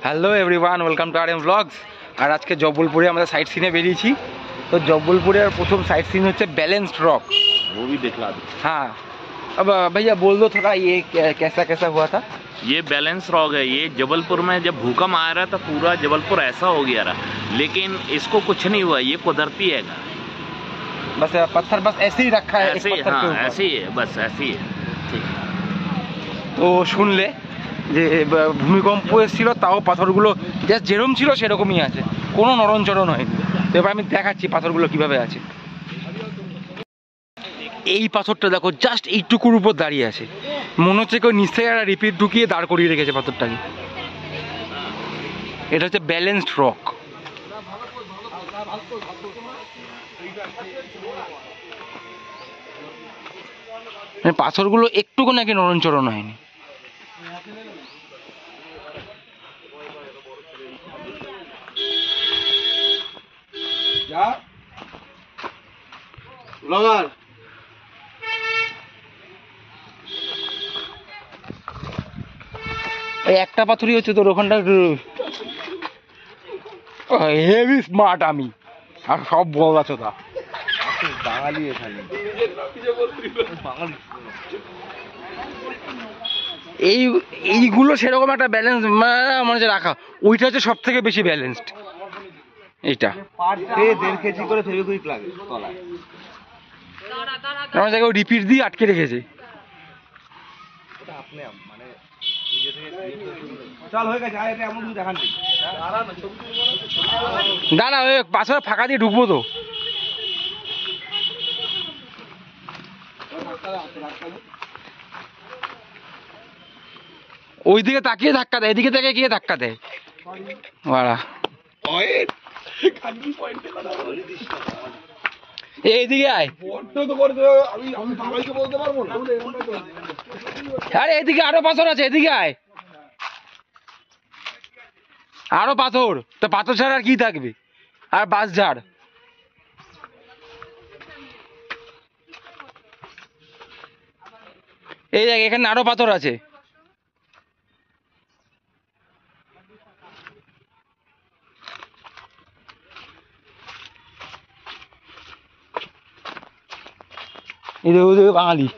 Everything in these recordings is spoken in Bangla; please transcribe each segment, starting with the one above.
Hello everyone, welcome to RM blogs. আর আজকে জব্বলপুরে আমরা সাইট সিনে বেরিয়েছি। তো জব্বলপুরের প্রথম সাইট সিন হচ্ছে बैलेंस्ड रॉक। वो भी दिखला दो। हाँ, अब भैया बोल दो थोड़ा ये कैसा कैसा हुआ था। ये बैलेंस रॉक है। ये जबलपुर में जब भूकंप आ रहा था पूरा जबलपुर ऐसा हो गया रहा, लेकिन इसको कुछ नहीं हुआ। ये कुदरती है, बस पत्थर बस ऐसे ही रखा है, ऐसे ही। हाँ, ऐसे ही है, बस ऐसे ही है। ठीक। তো শুনলে যে ভূমিকম্প এসেছিল, তাও পাথরগুলো জাস্ট যেরকম ছিল সেরকমই আছে, কোনো নড়নচড়ন হয়নি। তো এবার আমি দেখাচ্ছি পাথরগুলো কিভাবে আছে। এই পাথরটা দেখো, জাস্ট এইটুকুর উপর দাঁড়িয়ে আছে, মনে হচ্ছে কেউ নিচ থেকে একটা রিপিট ঢুকিয়ে দাঁড় করিয়ে রেখেছে পাথরটাকে। এটা হচ্ছে बैलेंस्ड रॉक। পাথরগুলো একটুকু নাকি নড়নচড়ন হয়নি। এই একটা পাথরই হচ্ছে তোর ওখানটা হেভি স্মার্ট। আমি আর সব বল আছো তা বাঙালি এখানে। এইগুলো সেরকম একটা ব্যালেন্স মানে যে রাখা, ওইটা হচ্ছে সব থেকে বেশি ব্যালেন্সড। এইটা 1.5 কেজি করে ফেভিকুইক লাগে তলায়, আমার জায়গায় রিপিট দিয়ে আটকে রেখেছে। দাঁড়া, ওই পাশে ফাঁকা দিয়ে ঢুকবো তো। ওইদিকে তাকিয়ে ধাক্কা দেয়, এদিকে তাকিয়ে গিয়ে ধাক্কা দেয়। বাড়া এইদিকে আয়। আরে এদিকে আরো পাথর আছে, এদিকে আয়। আরো পাথর, তো পাথর ছাড়া আর কি থাকবে, আর বাঁশ ঝাড়। এই দেখ, এখানে আরো পাথর আছে। বাঙালি,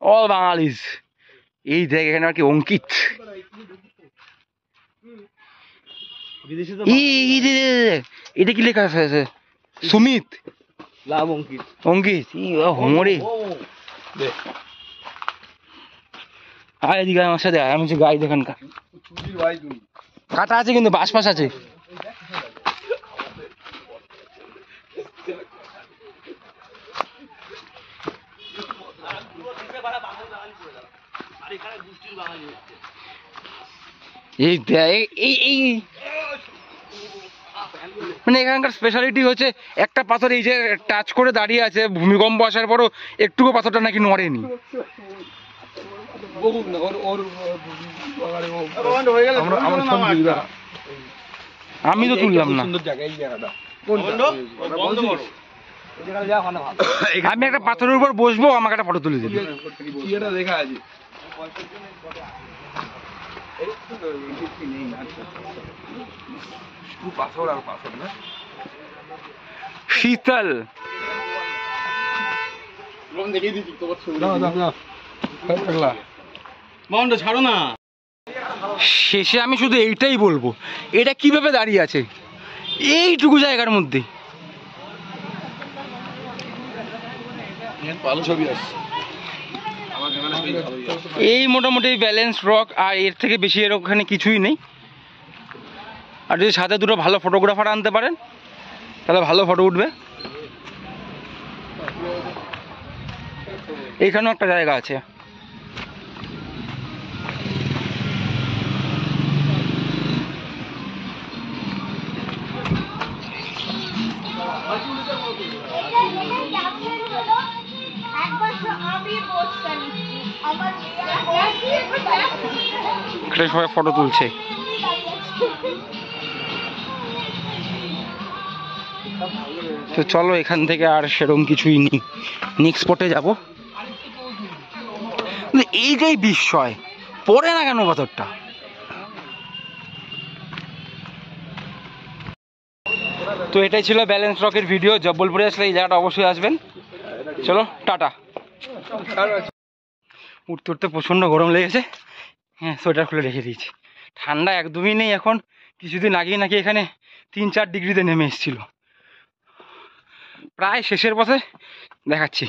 অল বাঙালিজ। এই দেখ এখানে আর কি অঙ্কিত, এটা কি লেখা আছে? সুমিত লাভ অঙ্কিত। অঙ্কিত হোমরে আয় এদিকে আমার সাথে। আমি হচ্ছে গাইড এখানকার। কাটা আছে কিন্তু বাসপাস আছে। এই এই মানে এখানকার স্পেশালিটি হচ্ছে একটা পাথর এই যে টাচ করে দাঁড়িয়ে আছে, ভূমিকম্প আসার পরও একটুকু পাথরটা নাকি নড়েনি। আমি তো তুললাম না। আমি একটা পাথরের উপর বসবো, আমাকে একটা ফটো তুলে দিবি। শীতল ছাড়ো না। শেষে আমি শুধু এইটাই বলবো, এটা কিভাবে দাঁড়িয়ে আছে এইটুকু জায়গার মধ্যে। এই মোটামুটি ব্যালেন্স রক, আর এর থেকে বেশি এর ওখানে কিছুই নেই। আর যদি সাথে দুটো ভালো ফটোগ্রাফার আনতে পারেন তাহলে ভালো ফটো উঠবে। এইখানেও একটা জায়গা আছে। সবাই ফটো তুলছে। তো চলো এখান থেকে আর সেরকম কিছুই নেই, নেক্সট স্পটে যাবো। এই যে বিস্ময় পড়ে না কেন পাথরটা, তো এটাই ছিল ব্যালেন্স রকের ভিডিও। জব্বলপুরে আসলে এই জায়গাটা অবশ্যই আসবেন। চলো টাটা। উঠতে উঠতে প্রচণ্ড গরম লেগেছে, হ্যাঁ সোয়েটার খুলে রেখে দিয়েছি। ঠান্ডা একদমই নেই এখন, কিছুদিন আগেই নাকি এখানে 3-4 ডিগ্রিতে নেমে এসেছিল। প্রায় শেষের পথে, দেখাচ্ছি।